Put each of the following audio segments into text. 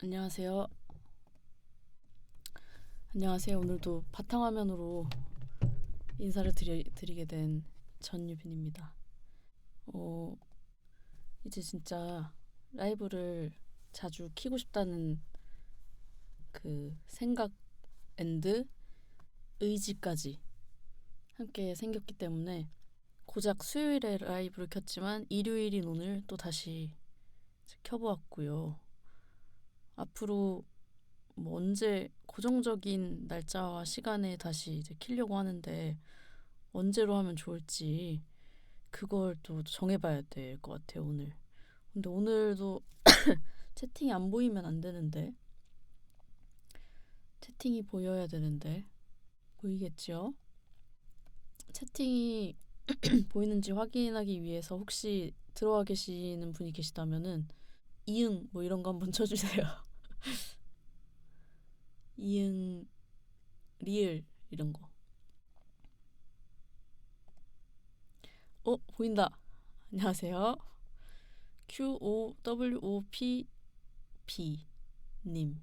안녕하세요. 안녕하세요. 오늘도 바탕화면으로 인사를 드리게 된 전유빈입니다. 어, 이제 진짜 라이브를 자주 키고 싶다는 그 생각 앤드 의지까지 함께 생겼기 때문에 고작 수요일에 라이브를 켰지만 일요일인 오늘 또 다시 켜보았고요. 앞으로 뭐 언제 고정적인 날짜와 시간에 다시 이제 키려고 하는데 언제로 하면 좋을지 그걸 또 정해봐야 될 것 같아요, 오늘. 근데 오늘도 채팅이 안 보이면 안 되는데, 채팅이 보여야 되는데, 보이겠죠? 채팅이 보이는지 확인하기 위해서 혹시 들어와 계시는 분이 계시다면은 이응 뭐 이런 거 한번 쳐주세요. 이응 리을 이런 거. 보인다. 안녕하세요. QOWOPB 님.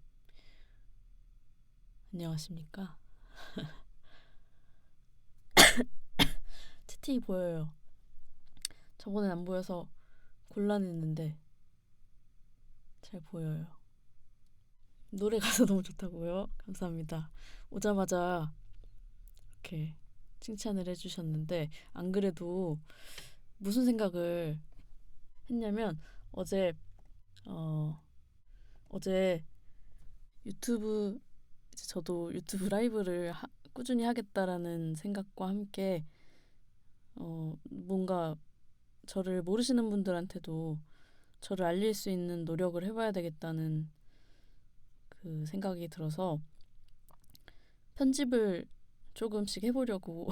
안녕하십니까? 채팅이 보여요. 저번엔 안 보여서 곤란했는데 잘 보여요. 노래 가사 너무 좋다고요? 감사합니다. 오자마자 이렇게 칭찬을 해주셨는데 안 그래도 무슨 생각을 했냐면 어제 어 어제 유튜브 이제 저도 유튜브 라이브를 꾸준히 하겠다라는 생각과 함께 뭔가 저를 모르시는 분들한테도 저를 알릴 수 있는 노력을 해봐야 되겠다는 그 생각이 들어서 편집을 조금씩 해보려고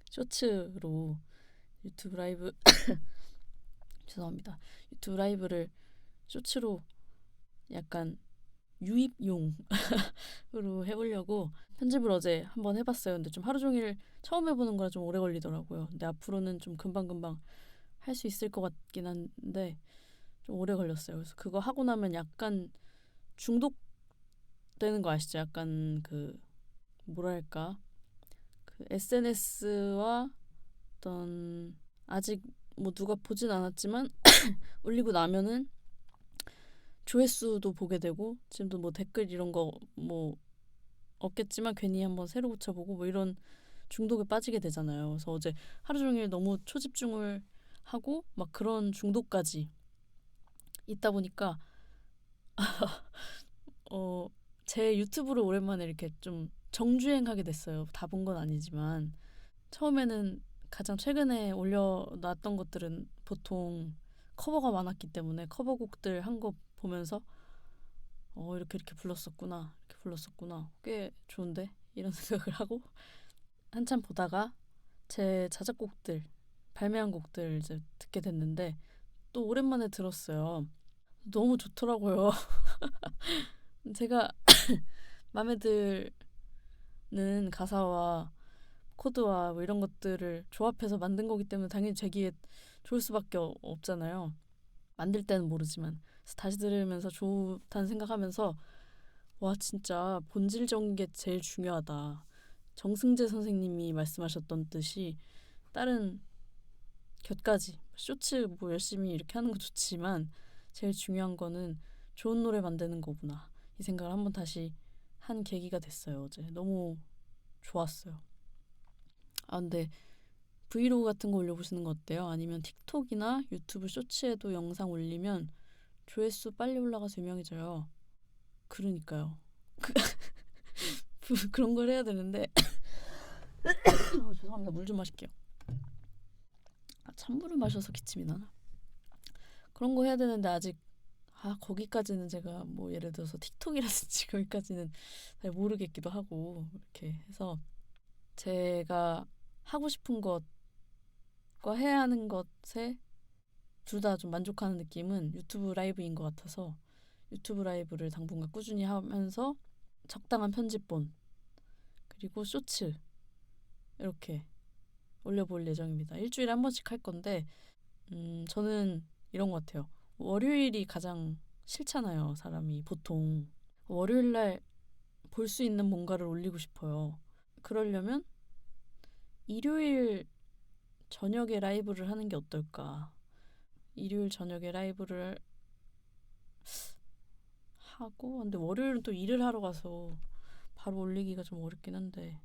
쇼츠로 유튜브 라이브 죄송합니다. 유튜브 라이브를 쇼츠로 약간 유입용으로 해보려고 편집을 어제 한번 해봤어요. 근데 좀 하루 종일 처음 해보는 거라 좀 오래 걸리더라고요. 근데 앞으로는 좀 금방금방 할 수 있을 것 같긴 한데 좀 오래 걸렸어요. 그래서 그거 하고 나면 약간 중독되는 거 아시죠? 약간 그 뭐랄까 그 SNS와 어떤 아직 뭐 누가 보진 않았지만 올리고 나면은 조회수도 보게 되고 지금도 뭐 댓글 이런 거 뭐 없겠지만 괜히 한번 새로 고쳐보고 뭐 이런 중독에 빠지게 되잖아요. 그래서 어제 하루 종일 너무 초집중을 하고 막 그런 중독까지 있다 보니까 어, 제 유튜브를 오랜만에 이렇게 좀 정주행하게 됐어요. 다 본 건 아니지만 처음에는 가장 최근에 올려놨던 것들은 보통 커버가 많았기 때문에 커버곡들 한 거 보면서 이렇게 불렀었구나 꽤 좋은데 이런 생각을 하고 한참 보다가 제 자작곡들 발매한 곡들 이제 듣게 됐는데 또 오랜만에 들었어요. 너무 좋더라고요. 제가 마음에 드는 가사와 코드와 뭐 이런 것들을 조합해서 만든 거기 때문에 당연히 제기에 좋을 수밖에 없잖아요. 만들 때는 모르지만 그래서 다시 들으면서 좋다는 생각하면서 와 진짜 본질적인 게 제일 중요하다. 정승재 선생님이 말씀하셨던 듯이 다른 곁가지 쇼츠 뭐 열심히 이렇게 하는 거 좋지만 제일 중요한 거는 좋은 노래 만드는 거구나 이 생각을 한번 다시 한 계기가 됐어요. 어제 너무 좋았어요. 근데 브이로그 같은 거 올려보시는 거 어때요? 아니면 틱톡이나 유튜브 쇼츠에도 영상 올리면 조회수 빨리 올라가서 유명해져요. 그러니까요. 그런 걸 해야 되는데 죄송합니다. 물 좀 마실게요. 찬물을 마셔서 기침이 나나? 그런 거 해야 되는데 아직 거기까지는 제가 뭐 예를 들어서 틱톡이라든지 거기까지는 잘 모르겠기도 하고 이렇게 해서 제가 하고 싶은 것과 해야 하는 것에 둘 다 좀 만족하는 느낌은 유튜브 라이브인 것 같아서 유튜브 라이브를 당분간 꾸준히 하면서 적당한 편집본 그리고 쇼츠 이렇게 올려볼 예정입니다. 일주일에 한 번씩 할 건데 저는 이런 것 같아요. 월요일이 가장 싫잖아요. 사람이 보통 월요일 날 볼 수 있는 뭔가를 올리고 싶어요. 그러려면 일요일 저녁에 라이브를 하는 게 어떨까? 일요일 저녁에 라이브를 하고, 근데 월요일은 또 일을 하러 가서 바로 올리기가 좀 어렵긴 한데,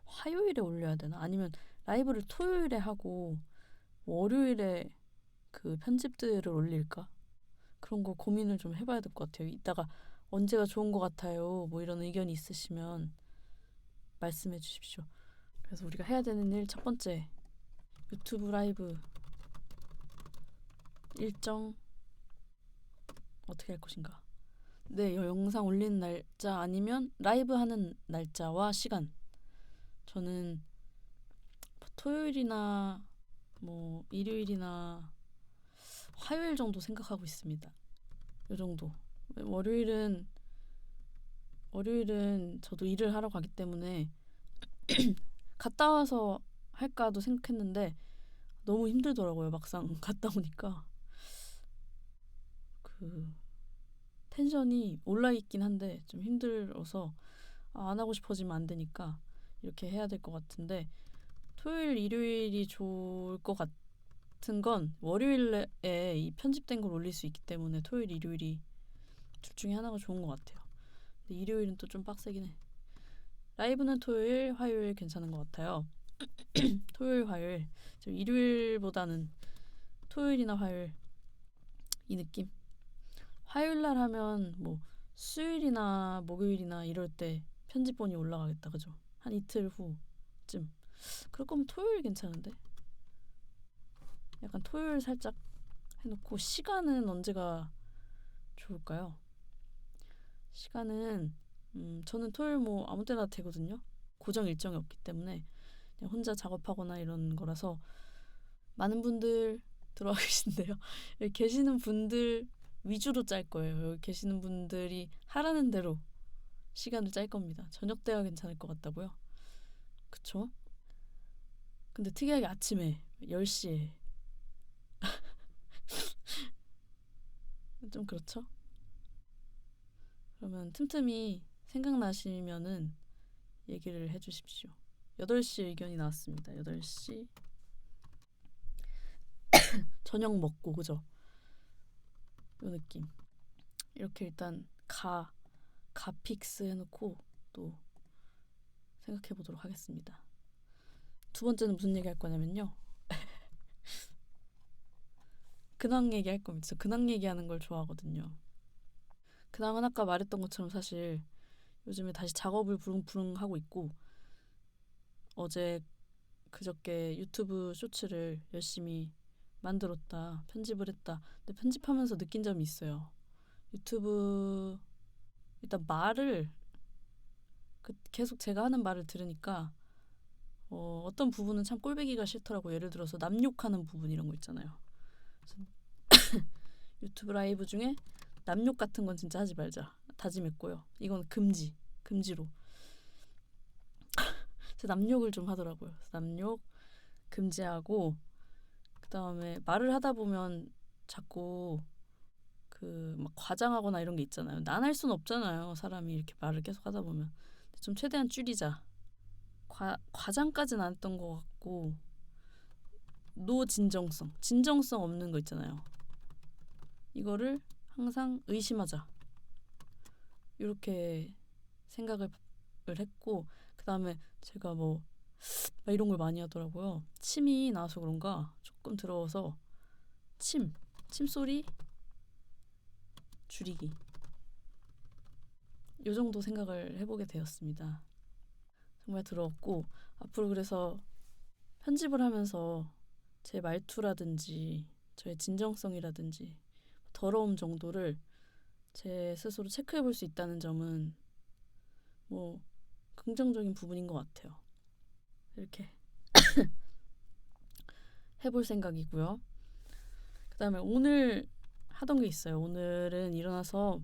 화요일에 올려야 되나? 아니면 라이브를 토요일에 하고 월요일에 그 편집들을 올릴까? 그런 거 고민을 좀 해봐야 될 것 같아요. 이따가 언제가 좋은 것 같아요. 뭐 이런 의견이 있으시면 말씀해 주십시오. 그래서 우리가 해야 되는 일 첫 번째, 유튜브 라이브 일정 어떻게 할 것인가. 네, 영상 올리는 날짜 아니면 라이브 하는 날짜와 시간. 저는 토요일이나 뭐 일요일이나 화요일 정도 생각하고 있습니다. 이 정도. 월요일은 저도 일을 하러 가기 때문에 갔다 와서 할까도 생각했는데 너무 힘들더라고요. 막상 갔다 오니까 그 텐션이 올라 있긴 한데 좀 힘들어서 안 하고 싶어지면 안 되니까 이렇게 해야 될 것 같은데, 토요일, 일요일이 좋을 것 같은 건 월요일에 이 편집된 걸 올릴 수 있기 때문에 토요일, 일요일이 둘 중에 하나가 좋은 것 같아요. 근데 일요일은 또 좀 빡세긴 해. 라이브는 토요일, 화요일 괜찮은 것 같아요. 토요일, 화요일. 일요일보다는 토요일이나 화요일 이 느낌. 화요일 날 하면 뭐 수요일이나 목요일이나 이럴 때 편집본이 올라가겠다, 그죠? 한 이틀 후쯤. 그럴 거면 토요일 괜찮은데? 약간 토요일 살짝 해놓고, 시간은 언제가 좋을까요? 시간은 저는 토요일 뭐 아무 때나 되거든요. 고정 일정이 없기 때문에 그냥 혼자 작업하거나 이런 거라서. 많은 분들 들어와 계신데요. 여기 계시는 분들 위주로 짤 거예요. 여기 계시는 분들이 하라는 대로 시간을 짤 겁니다. 저녁 때가 괜찮을 것 같다고요? 그쵸? 근데 특이하게 아침에 10시에 좀 그렇죠? 그러면 틈틈이 생각나시면은 얘기를 해주십시오. 8시 의견이 나왔습니다. 8시 저녁 먹고, 그죠? 요 느낌. 이렇게 일단 가픽스 해놓고 또 생각해 보도록 하겠습니다. 두 번째는 무슨 얘기 할 거냐면요. 근황 얘기 할 겁니다. 저 근황 얘기하는 걸 좋아하거든요. 근황은 아까 말했던 것처럼 사실 요즘에 다시 작업을 부릉부릉 하고 있고, 어제 그저께 유튜브 쇼츠를 열심히 만들었다, 편집을 했다. 근데 편집하면서 느낀 점이 있어요. 유튜브 일단 말을 계속 제가 하는 말을 들으니까 어떤 부분은 참 꼴보기가 싫더라고. 예를 들어서 남 욕하는 부분 이런 거 있잖아요. 유튜브 라이브 중에 남 욕 같은 건 진짜 하지 말자 다짐했고요. 이건 금지로. 남 욕을 좀 하더라고요. 남 욕 금지하고, 그 다음에 말을 하다 보면 자꾸 그 막 과장하거나 이런 게 있잖아요. 난 할 순 없잖아요. 사람이 이렇게 말을 계속 하다 보면. 좀 최대한 줄이자. 과장까지는 안 했던 것 같고, 진정성 없는 거 있잖아요. 이거를 항상 의심하자. 이렇게 생각을 했고, 그 다음에 제가 뭐 이런 걸 많이 하더라고요. 침이 나와서 그런가 조금 들어서 침소리 줄이기. 요 정도 생각을 해보게 되었습니다. 정말 들어왔고, 앞으로 그래서 편집을 하면서 제 말투라든지 저의 진정성이라든지 더러움 정도를 제 스스로 체크해 볼 수 있다는 점은 뭐 긍정적인 부분인 것 같아요. 이렇게 해볼 생각이고요. 그 다음에 오늘 하던 게 있어요. 오늘은 일어나서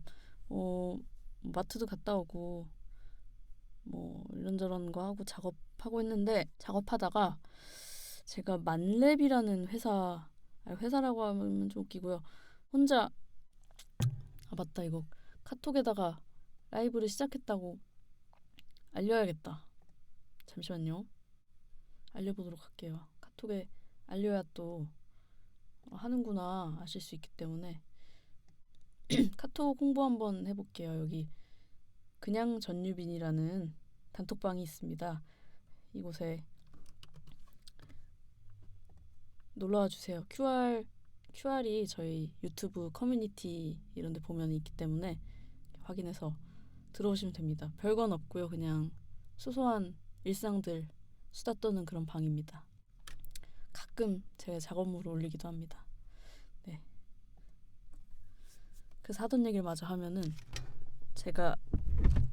마트도 갔다 오고 뭐 이런저런 거 하고 작업하고 했는데, 작업하다가 제가 만렙이라는 회사라고 하면 좀 웃기고요. 혼자 맞다, 이거 카톡에다가 라이브를 시작했다고 알려야겠다. 잠시만요. 알려보도록 할게요. 카톡에 알려야 또 하는구나 아실 수 있기 때문에 카톡 홍보 한번 해볼게요. 여기 그냥 전유빈이라는 단톡방이 있습니다. 이곳에 놀러와 주세요. QR이 저희 유튜브 커뮤니티 이런 데 보면 있기 때문에 확인해서 들어오시면 됩니다. 별건 없고요. 그냥 소소한 일상들 수다 떠는 그런 방입니다. 가끔 제 작업물을 올리기도 합니다. 네. 그래서 하던 얘기를 마저 하면은 제가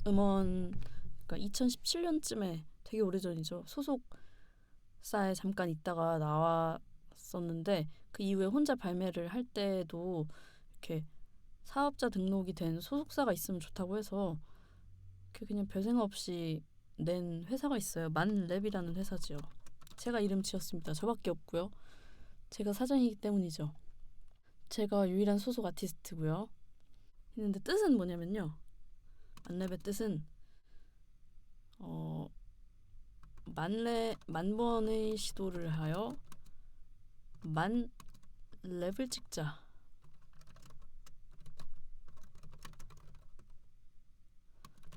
음원 그러니까 2017년쯤에 되게 오래전이죠. 소속사에 잠깐 있다가 나왔었는데 그 이후에 혼자 발매를 할 때도 이렇게 사업자 등록이 된 소속사가 있으면 좋다고 해서 그냥 별 생각 없이 낸 회사가 있어요. 만랩이라는 회사지요. 제가 이름 지었습니다. 저밖에 없고요. 제가 사장이기 때문이죠. 제가 유일한 소속 아티스트고요. 했는데 뜻은 뭐냐면요. 만랩의 뜻은 만 번의 시도를 하여 만 랩을 찍자.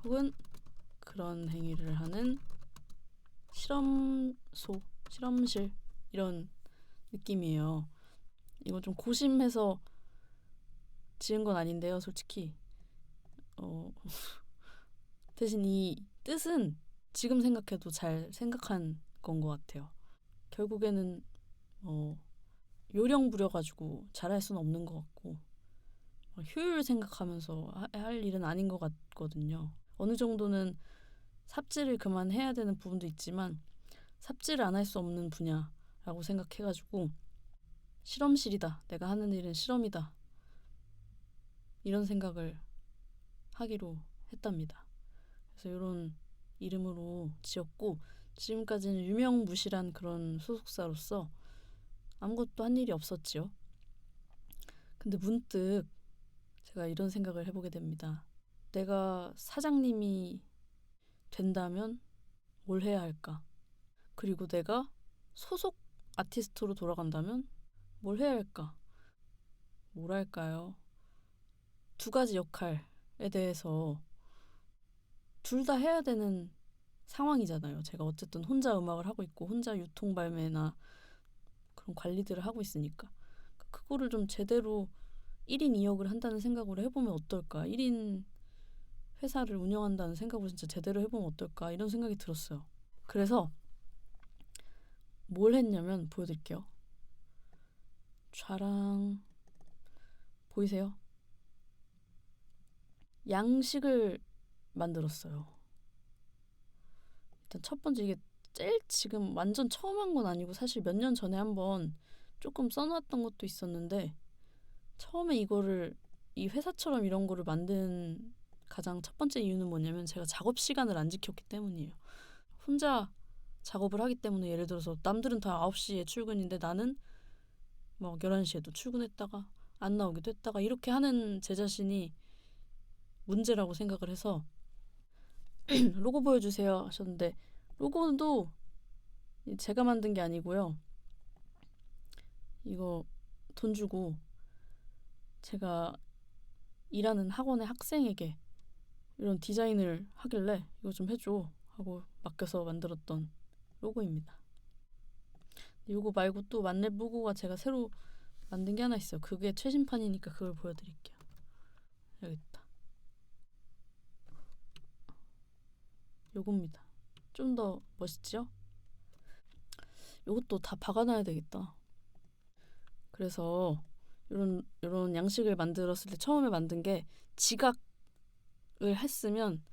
혹은 그런 행위를 하는 실험실 이런 느낌이에요. 이거 좀 고심해서 지은 건 아닌데요, 솔직히. 대신 이 뜻은 지금 생각해도 잘 생각한 건 것 같아요. 결국에는 요령 부려가지고 잘할 수는 없는 것 같고 효율 생각하면서 할 일은 아닌 것 같거든요. 어느 정도는 삽질을 그만해야 되는 부분도 있지만 삽질을 안 할 수 없는 분야라고 생각해가지고 실험실이다. 내가 하는 일은 실험이다. 이런 생각을 하기로 했답니다. 그래서 이런 이름으로 지었고 지금까지는 유명무실한 그런 소속사로서 아무것도 한 일이 없었지요. 근데 문득 제가 이런 생각을 해보게 됩니다. 내가 사장님이 된다면 뭘 해야 할까? 그리고 내가 소속 아티스트로 돌아간다면 뭘 해야 할까? 뭘 할까요? 두 가지 역할에 대해서 둘 다 해야 되는 상황이잖아요. 제가 어쨌든 혼자 음악을 하고 있고 혼자 유통 발매나 그런 관리들을 하고 있으니까 그거를 좀 제대로 1인 2역을 한다는 생각으로 해보면 어떨까? 1인 회사를 운영한다는 생각으로 진짜 제대로 해보면 어떨까? 이런 생각이 들었어요. 그래서 뭘 했냐면 보여드릴게요. 촤랑 보이세요? 양식을 만들었어요. 일단 첫 번째 이게 제일 지금 완전 처음 한 건 아니고 사실 몇 년 전에 한번 조금 써놨던 것도 있었는데 처음에 이거를 이 회사처럼 이런 거를 만든 가장 첫 번째 이유는 뭐냐면 제가 작업 시간을 안 지켰기 때문이에요. 혼자 작업을 하기 때문에 예를 들어서 남들은 다 9시에 출근인데 나는 막 11시에도 출근했다가 안 나오기도 했다가 이렇게 하는 제 자신이 문제라고 생각을 해서 로고 보여주세요 하셨는데 로고도 제가 만든 게 아니고요. 이거 돈 주고 제가 일하는 학원의 학생에게 이런 디자인을 하길래 이거 좀 해줘 하고 맡겨서 만들었던 로고입니다. 이거 말고 또 만렙 로고가 제가 새로 만든 게 하나 있어요. 그게 최신판이니까 그걸 보여드릴게요. 여기 있다. 요겁니다. 좀 더 멋있죠? 요것도 다 박아놔야 되겠다. 그래서 요런 양식을 만들었을 때 처음에 만든 게 지각을 했으면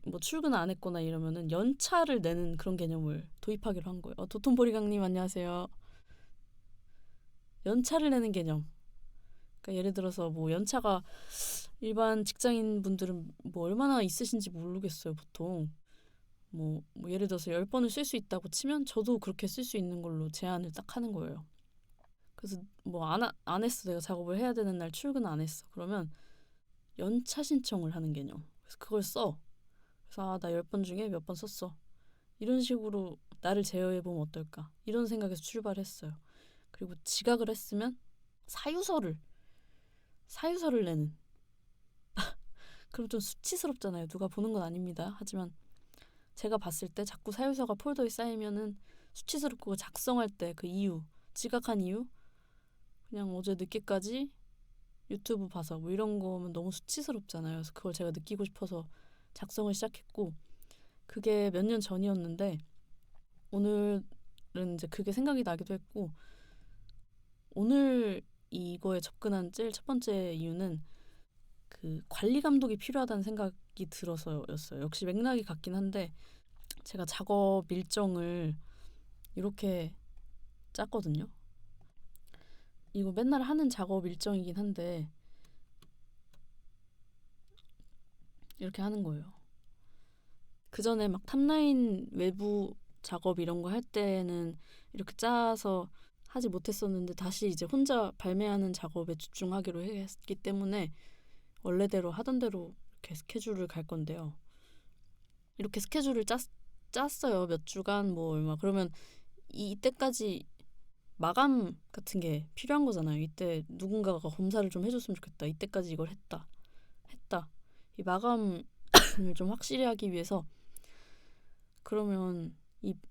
뭐 출근 안 했거나 이러면은 연차를 내는 그런 개념을 도입하기로 한 거예요. 도톤보리강님 안녕하세요. 연차를 내는 개념. 그러니까 예를 들어서 뭐 연차가 일반 직장인 분들은 뭐 얼마나 있으신지 모르겠어요. 보통 뭐 예를 들어서 10번을 쓸 수 있다고 치면 저도 그렇게 쓸 수 있는 걸로 제한을 딱 하는 거예요. 그래서 뭐 안 했어. 내가 작업을 해야 되는 날 출근 안 했어. 그러면 연차 신청을 하는 개념. 그래서 그걸 써. 그래서 나 10번 중에 몇 번 썼어. 이런 식으로 나를 제어해보면 어떨까. 이런 생각에서 출발했어요. 그리고 지각을 했으면 사유서를 내는. 그럼 좀 수치스럽잖아요. 누가 보는 건 아닙니다. 하지만 제가 봤을 때 자꾸 사유서가 폴더에 쌓이면은 수치스럽고 작성할 때 그 이유, 지각한 이유, 그냥 어제 늦게까지 유튜브 봐서 뭐 이런 거면 너무 수치스럽잖아요. 그래서 그걸 제가 느끼고 싶어서 작성을 시작했고 그게 몇 년 전이었는데 오늘은 이제 그게 생각이 나기도 했고 오늘 이거에 접근한 제일 첫 번째 이유는 그 관리 감독이 필요하다는 생각이 들어서였어요. 역시 맥락이 같긴 한데 제가 작업 일정을 이렇게 짰거든요. 이거 맨날 하는 작업 일정이긴 한데 이렇게 하는 거예요. 그 전에 막 탑라인 외부 작업 이런 거 할 때는 이렇게 짜서 하지 못했었는데 다시 이제 혼자 발매하는 작업에 집중하기로 했기 때문에 원래대로 하던 대로 이렇게 스케줄을 갈 건데요. 이렇게 스케줄을 짰어요. 몇 주간 뭐 얼마. 그러면 이때까지 마감 같은 게 필요한 거잖아요. 이때 누군가가 검사를 좀 해줬으면 좋겠다. 이때까지 이걸 했다. 이 마감을 좀 확실히 하기 위해서 그러면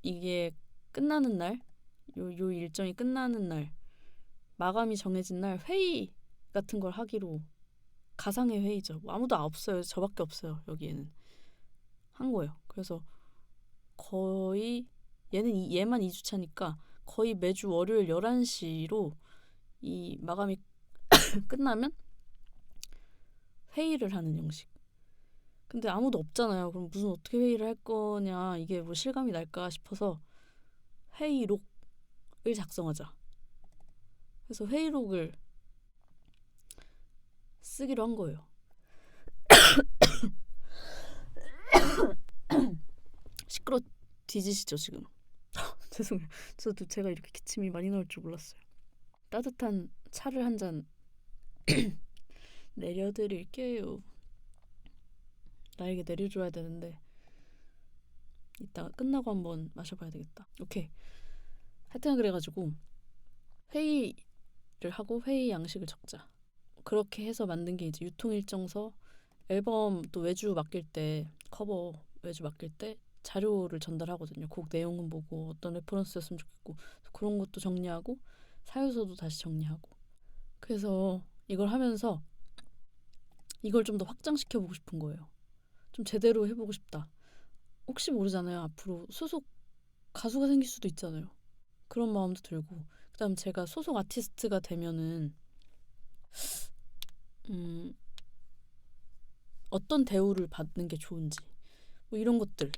이게 끝나는 날, 요 일정이 끝나는 날, 마감이 정해진 날 회의 같은 걸 하기로 가상의 회의죠. 뭐 아무도 없어요. 저밖에 없어요. 여기에는 한 거예요. 그래서 거의 얘만 2주차니까 거의 매주 월요일 11시로 이 마감이 끝나면 회의를 하는 형식. 근데 아무도 없잖아요. 그럼 무슨 어떻게 회의를 할 거냐 이게 뭐 실감이 날까 싶어서 회의록을 작성하자. 그래서 회의록을 쓰기로 한 거예요. 시끄러 뒤지시죠 지금. 죄송해요. 저도 제가 이렇게 기침이 많이 나올 줄 몰랐어요. 따뜻한 차를 한 잔 내려드릴게요. 나에게 내려줘야 되는데 이따가 끝나고 한번 마셔봐야 되겠다. 오케이. 하여튼 그래가지고 회의를 하고 회의 양식을 적자. 그렇게 해서 만든 게 이제 유통일정서, 앨범 또 외주 맡길 때 커버 외주 맡길 때 자료를 전달하거든요. 곡 내용은 뭐고 어떤 레퍼런스였으면 좋겠고 그런 것도 정리하고 사유서도 다시 정리하고. 그래서 이걸 하면서 이걸 좀 더 확장시켜보고 싶은 거예요. 좀 제대로 해보고 싶다. 혹시 모르잖아요. 앞으로 소속 가수가 생길 수도 있잖아요. 그런 마음도 들고 그다음 제가 소속 아티스트가 되면은 어떤 대우를 받는 게 좋은지 뭐 이런 것들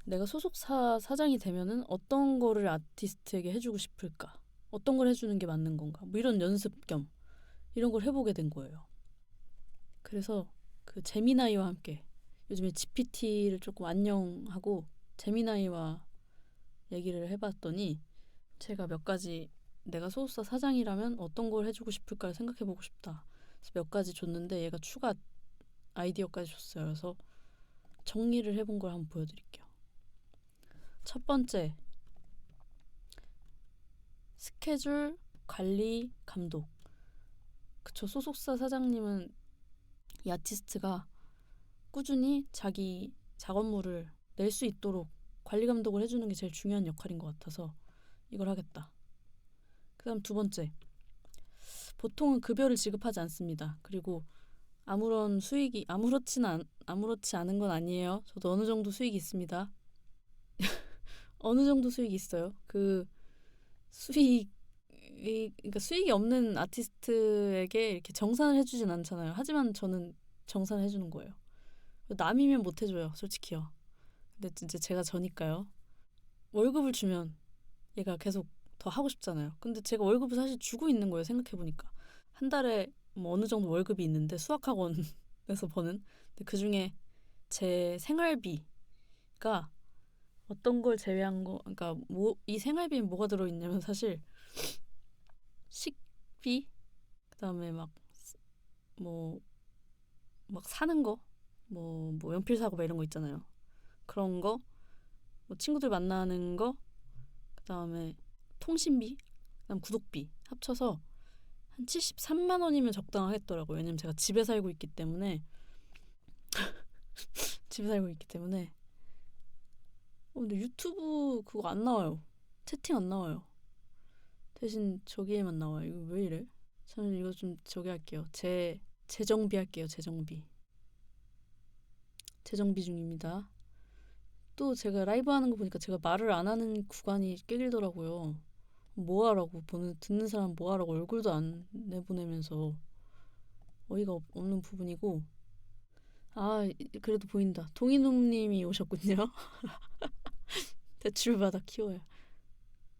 내가 소속사 사장이 되면은 어떤 거를 아티스트에게 해주고 싶을까 어떤 걸 해주는 게 맞는 건가 뭐 이런 연습 겸 이런 걸 해보게 된 거예요. 그래서 그 제미나이와 함께 요즘에 GPT를 조금 안녕하고 제미나이와 얘기를 해봤더니 제가 몇 가지 내가 소속사 사장이라면 어떤 걸 해주고 싶을까 생각해보고 싶다. 그래서 몇 가지 줬는데 얘가 추가 아이디어까지 줬어요. 그래서 정리를 해본 걸 한번 보여드릴게요. 첫 번째, 스케줄 관리 감독. 그쵸, 소속사 사장님은 이 아티스트가 꾸준히 자기 작업물을 낼 수 있도록 관리 감독을 해주는 게 제일 중요한 역할인 것 같아서 이걸 하겠다. 그 다음 두 번째, 보통은 급여를 지급하지 않습니다. 그리고 아무런 수익이 아무렇지 않은 건 아니에요. 저도 어느 정도 수익이 있습니다. 어느 정도 수익이 있어요. 그 그러니까 수익이 없는 아티스트에게 이렇게 정산을 해주진 않잖아요. 하지만 저는 정산을 해주는 거예요. 남이면 못 해줘요, 솔직히요. 근데 진짜 제가 저니까요. 월급을 주면 얘가 계속 더 하고 싶잖아요. 근데 제가 월급을 사실 주고 있는 거예요. 생각해보니까 한 달에 뭐 어느 정도 월급이 있는데 수학학원에서 버는 근데 그 중에 제 생활비가 보니까 어떤 걸 제외한 거, 그러니까 이 생활비엔 뭐가 들어있냐면 사실 식비, 그다음에 뭐 막 사는 거, 뭐 연필 사고 막 이런 거 있잖아요. 그런 거, 뭐 친구들 만나는 거, 그다음에 통신비, 그다음 구독비 합쳐서 한 73만 원이면 적당하겠더라고요. 왜냐면 제가 집에 살고 있기 때문에 집에 살고 있기 때문에 근데 유튜브 그거 안 나와요. 채팅 안 나와요. 대신 저기에만 나와요. 이거 왜 이래? 저는 이거 좀 저기 할게요. 재정비 할게요. 재정비 중입니다. 또 제가 라이브 하는 거 보니까 제가 말을 안 하는 구간이 꽤 길더라고요. 뭐 하라고 듣는 사람 뭐 하라고 얼굴도 안 내보내면서 어이가 없는 부분이고. 그래도 보인다. 동인웅님이 오셨군요. 대출받아 키워요.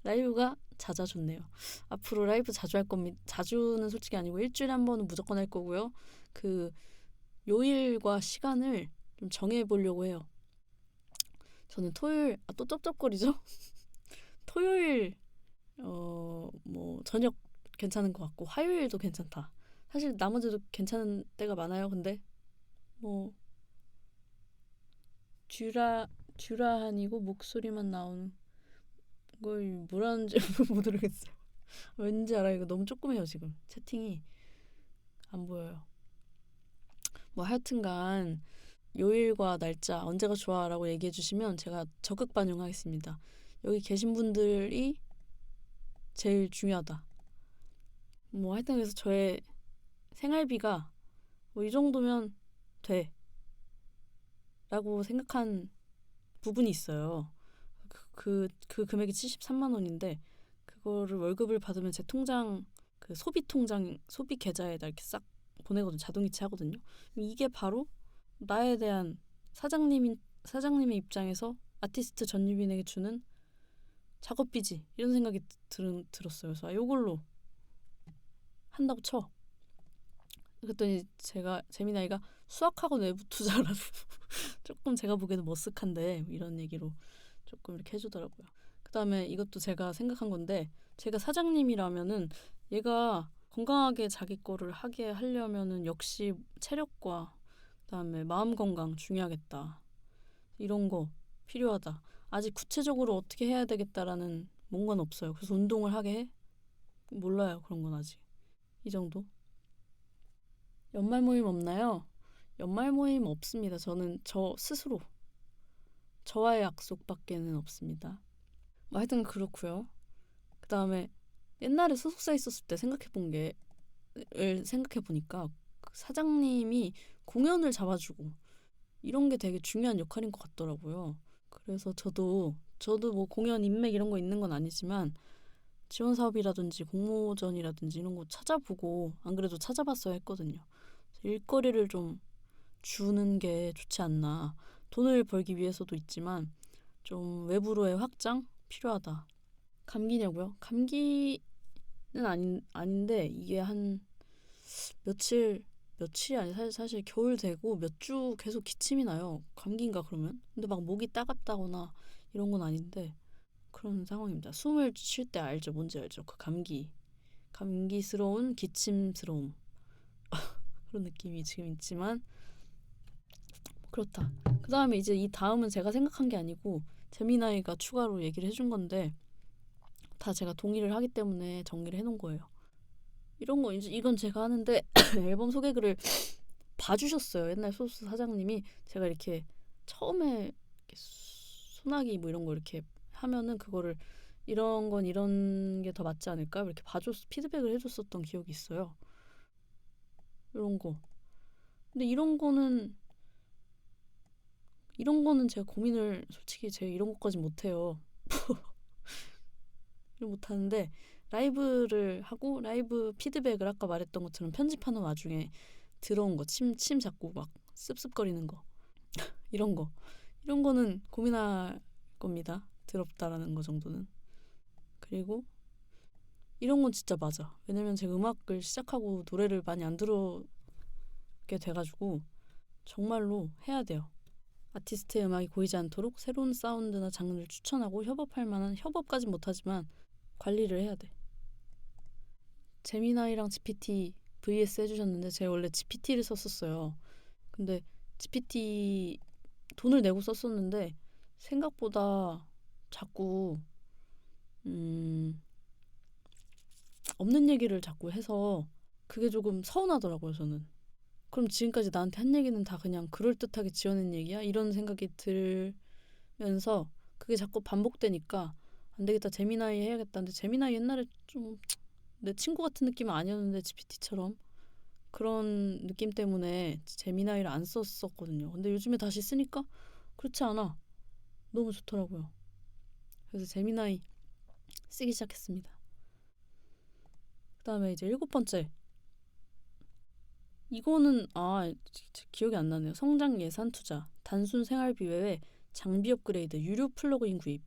라이브가 잦아졌네요. 앞으로 라이브 자주 할 겁니다. 자주는 솔직히 아니고 일주일에 한 번은 무조건 할 거고요. 그 요일과 시간을 좀 정해보려고 해요. 저는 토요일 또 쩝쩝거리죠? 토요일 뭐 저녁 괜찮은 것 같고 화요일도 괜찮다. 사실 나머지도 괜찮은 때가 많아요. 근데 뭐 듀라한이고 목소리만 나오는 걸 뭐라는지 모르겠어요. 왠지 알아요. 이거 너무 조그매요 지금. 채팅이 안 보여요. 뭐 하여튼간 요일과 날짜 언제가 좋아라고 얘기해 주시면 제가 적극 반영하겠습니다. 여기 계신 분들이 제일 중요하다. 뭐 하여튼 그래서 저의 생활비가 뭐 이 정도면 돼 라고 생각한 부분이 있어요. 그 금액이 73만 원인데 그거를 월급을 받으면 제 통장 그 소비 계좌에다 이렇게 싹 보내거든요. 자동이체 하거든요. 이게 바로 나에 대한 사장님의 입장에서 아티스트 전유빈에게 주는 작업비지 이런 생각이 들었어요. 그래서 이걸로 한다고 쳐. 그랬더니 재미나이가 수학하고 내부 투자라고 조금 제가 보기에도 머쓱한데 이런 얘기로 조금 이렇게 해주더라고요. 그다음에 이것도 제가 생각한 건데 제가 사장님이라면은 얘가 건강하게 자기 거를 하게 하려면은 역시 체력과 그다음에 마음 건강 중요하겠다. 이런 거 필요하다. 아직 구체적으로 어떻게 해야 되겠다라는 뭔가는 없어요. 그래서 운동을 하게 해? 몰라요. 그런 건 아직. 이 정도? 연말 모임 없나요? 연말 모임 없습니다. 저는 저 스스로 저와의 약속밖에는 없습니다. 뭐 하여튼 그렇고요. 그 다음에 옛날에 소속사 있었을 때 생각해 보니까 그 사장님이 공연을 잡아주고 이런 게 되게 중요한 역할인 것 같더라고요. 그래서 저도 뭐 공연 인맥 이런 거 있는 건 아니지만 지원 사업이라든지 공모전이라든지 이런 거 찾아보고 안 그래도 찾아봤어야 했거든요. 일거리를 좀 주는 게 좋지 않나. 돈을 벌기 위해서도 있지만 좀 외부로의 확장 필요하다. 감기냐고요? 감기는 아닌데 이게 한 며칠이 아니 사실 겨울 되고 몇 주 계속 기침이 나요. 감기인가 그러면? 근데 막 목이 따갑다거나 이런 건 아닌데 그런 상황입니다. 숨을 쉴 때 알죠? 뭔지 알죠? 그 감기스러운 기침스러움 그런 느낌이 지금 있지만 그렇다. 그 다음에 이제 이 다음은 제가 생각한 게 아니고 재미나이가 추가로 얘기를 해준 건데 다 제가 동의를 하기 때문에 정리를 해놓은 거예요. 이건 제가 하는데 앨범 소개글을 봐주셨어요. 옛날 소스 사장님이 제가 이렇게 처음에 이렇게 소나기 뭐 이런 거 이렇게 하면은 그거를 이런 건 이런 게 더 맞지 않을까 이렇게 피드백을 해줬었던 기억이 있어요. 이런 거. 근데 이런 거는 제가 고민을 솔직히 제가 이런 것까지 못해요. 못하는데 라이브를 하고 라이브 피드백을 아까 말했던 것처럼 편집하는 와중에 들어온 거 침 잡고 막 씁씁거리는 거 이런 거는 고민할 겁니다. 더럽다라는 거 정도는. 그리고 이런 건 진짜 맞아. 왜냐면 제가 음악을 시작하고 노래를 많이 안 들었게 돼가지고 정말로 해야 돼요. 아티스트의 음악이 고이지 않도록 새로운 사운드나 장르를 추천하고 협업할 만한 협업까진 못하지만 관리를 해야 돼. 제미나이랑 GPT vs 해주셨는데 제가 원래 GPT를 썼었어요. 근데 GPT 돈을 내고 썼었는데 생각보다 자꾸 없는 얘기를 자꾸 해서 그게 조금 서운하더라고요, 저는. 그럼 지금까지 나한테 한 얘기는 다 그냥 그럴듯하게 지어낸 얘기야? 이런 생각이 들면서 그게 자꾸 반복되니까 안 되겠다, 제미나이 해야겠다. 근데 제미나이 옛날에 좀 내 친구 같은 느낌은 아니었는데 GPT처럼 그런 느낌 때문에 제미나이를 안 썼었거든요. 근데 요즘에 다시 쓰니까 그렇지 않아. 너무 좋더라고요. 그래서 제미나이 쓰기 시작했습니다. 그 다음에 이제 7번째. 이거는 기억이 안 나네요. 성장 예산 투자, 단순 생활비 외에 장비 업그레이드, 유료 플러그인 구입,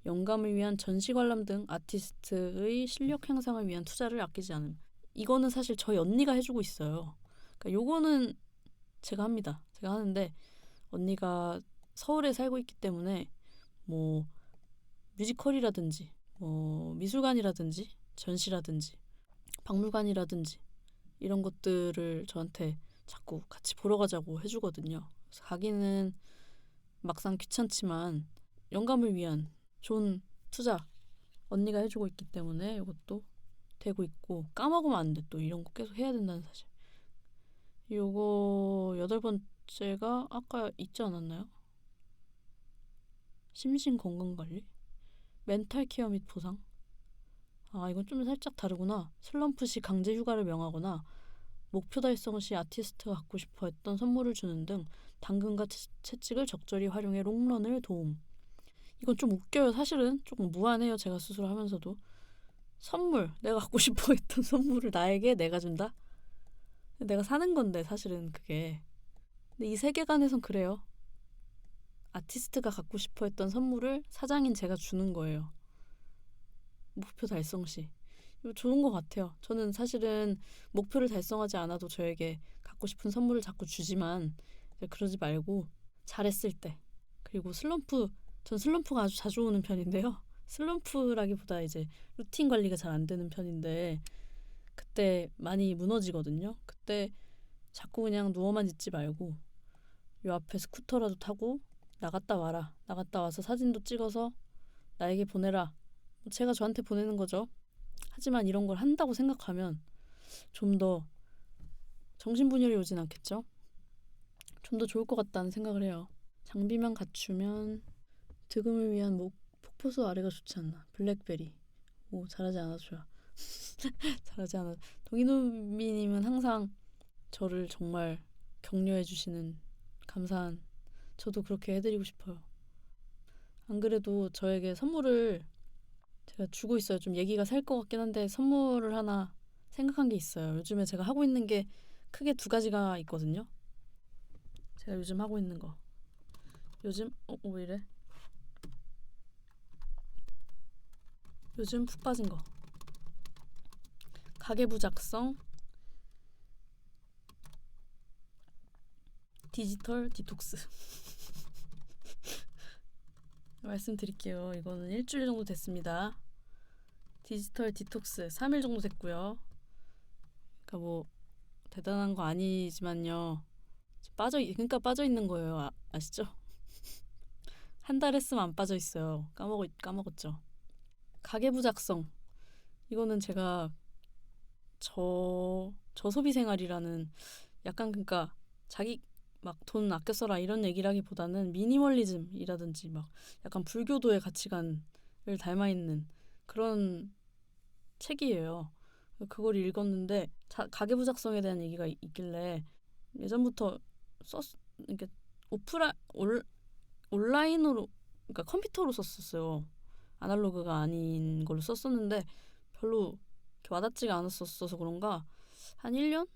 영감을 위한 전시 관람 등 아티스트의 실력 향상을 위한 투자를 아끼지 않음. 이거는 사실 저희 언니가 해주고 있어요. 그러니까 요거는 제가 합니다. 제가 하는데 언니가 서울에 살고 있기 때문에 뭐 뮤지컬이라든지 뭐 미술관이라든지 전시라든지 박물관이라든지 이런 것들을 저한테 자꾸 같이 보러 가자고 해주거든요. 그래서 가기는 막상 귀찮지만 영감을 위한 좋은 투자 언니가 해주고 있기 때문에 이것도 되고 있고 까먹으면 안 돼. 또 이런 거 계속 해야 된다는 사실. 요거 8번째가 아까 있지 않았나요? 심신 건강관리? 멘탈 케어 및 보상? 이건 좀 살짝 다르구나. 슬럼프 시 강제 휴가를 명하거나 목표 달성 시 아티스트가 갖고 싶어 했던 선물을 주는 등 당근과 채찍을 적절히 활용해 롱런을 도움. 이건 좀 웃겨요. 사실은 조금 무안해요. 제가 스스로 하면서도. 선물, 내가 갖고 싶어 했던 선물을 나에게 내가 준다? 내가 사는 건데 사실은 그게. 근데 이 세계관에선 그래요. 아티스트가 갖고 싶어 했던 선물을 사장인 제가 주는 거예요. 목표 달성 시. 이거 좋은 것 같아요. 저는 사실은 목표를 달성하지 않아도 저에게 갖고 싶은 선물을 자꾸 주지만 그러지 말고 잘했을 때 그리고 전 슬럼프가 아주 자주 오는 편인데요. 슬럼프라기보다 이제 루틴 관리가 잘 안 되는 편인데 그때 많이 무너지거든요. 그때 자꾸 그냥 누워만 있지 말고 요 앞에 스쿠터라도 타고 나갔다 와라. 나갔다 와서 사진도 찍어서 나에게 보내라. 제가 저한테 보내는 거죠. 하지만 이런 걸 한다고 생각하면 좀 더 정신분열이 오진 않겠죠? 좀 더 좋을 것 같다는 생각을 해요. 장비만 갖추면 득음을 위한 폭포수 아래가 좋지 않나. 블랙베리. 오, 잘하지 않아도 좋아. 잘하지 않아도. 동이노미님은 항상 저를 정말 격려해 주시는 감사한, 저도 그렇게 해드리고 싶어요. 안 그래도 저에게 선물을 제가 주고 있어요. 좀 얘기가 살 것 같긴 한데 선물을 하나 생각한 게 있어요. 요즘에 제가 하고 있는 게 크게 2가지가 있거든요. 제가 요즘 하고 있는 거. 요즘 왜 이래? 요즘 푹 빠진 거. 가계부 작성, 디지털 디톡스. 말씀드릴게요. 이거는 일주일 정도 됐습니다. 디지털 디톡스 3일 정도 됐고요. 그러니까 뭐 대단한 거 아니지만요. 그러니까 빠져 있는 거예요. 아시죠? 한 달 했으면 안 빠져 있어요. 까먹었죠. 가계부 작성. 이거는 제가 저소비 생활이라는 약간 그러니까 자기 막 돈 아껴 써라 이런 얘기라기보다는 미니멀리즘이라든지 막 약간 불교도의 가치관을 닮아 있는 그런 책이에요. 그걸 읽었는데 가계부 작성에 대한 얘기가 있길래 예전부터 이렇게 온라인으로 그러니까 컴퓨터로 썼었어요. 아날로그가 아닌 걸로 썼었는데 별로 와닿지가 않았었어서 그런가 한 1년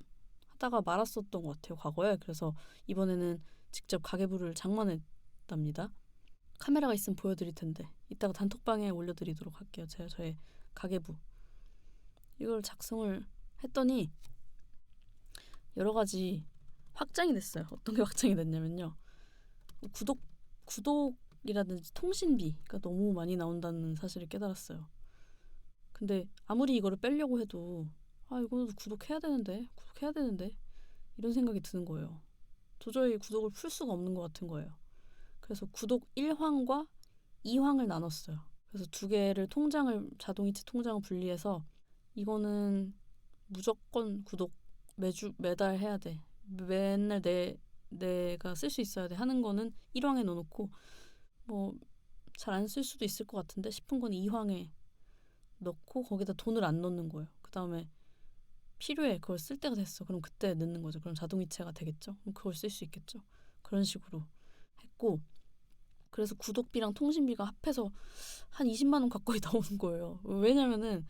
하다가 말았었던 것 같아요. 과거에. 그래서 이번에는 직접 가계부를 장만했답니다. 카메라가 있으면 보여드릴 텐데 이따가 단톡방에 올려드리도록 할게요. 저의 가계부. 이걸 작성을 했더니 여러 가지 확장이 됐어요. 어떤 게 확장이 됐냐면요. 구독이라든지 통신비가 너무 많이 나온다는 사실을 깨달았어요. 근데 아무리 이거를 빼려고 해도 이거 구독해야 되는데 이런 생각이 드는 거예요. 도저히 구독을 풀 수가 없는 것 같은 거예요. 그래서 구독 1황과 2황을 나눴어요. 그래서 두 개를 자동이체 통장을 분리해서 이거는 무조건 구독 매달 해야 돼. 맨날 내가 쓸 수 있어야 돼 하는 거는 1황에 넣어놓고 뭐 잘 안 쓸 수도 있을 것 같은데 싶은 건 2황에 넣고 거기다 돈을 안 넣는 거예요. 그 다음에 필요해. 그걸 쓸 때가 됐어. 그럼 그때 넣는 거죠. 그럼 자동이체가 되겠죠. 그럼 그걸 쓸 수 있겠죠. 그런 식으로 했고 그래서 구독비랑 통신비가 합해서 한 20만 원 가까이 나오는 거예요. 왜냐면은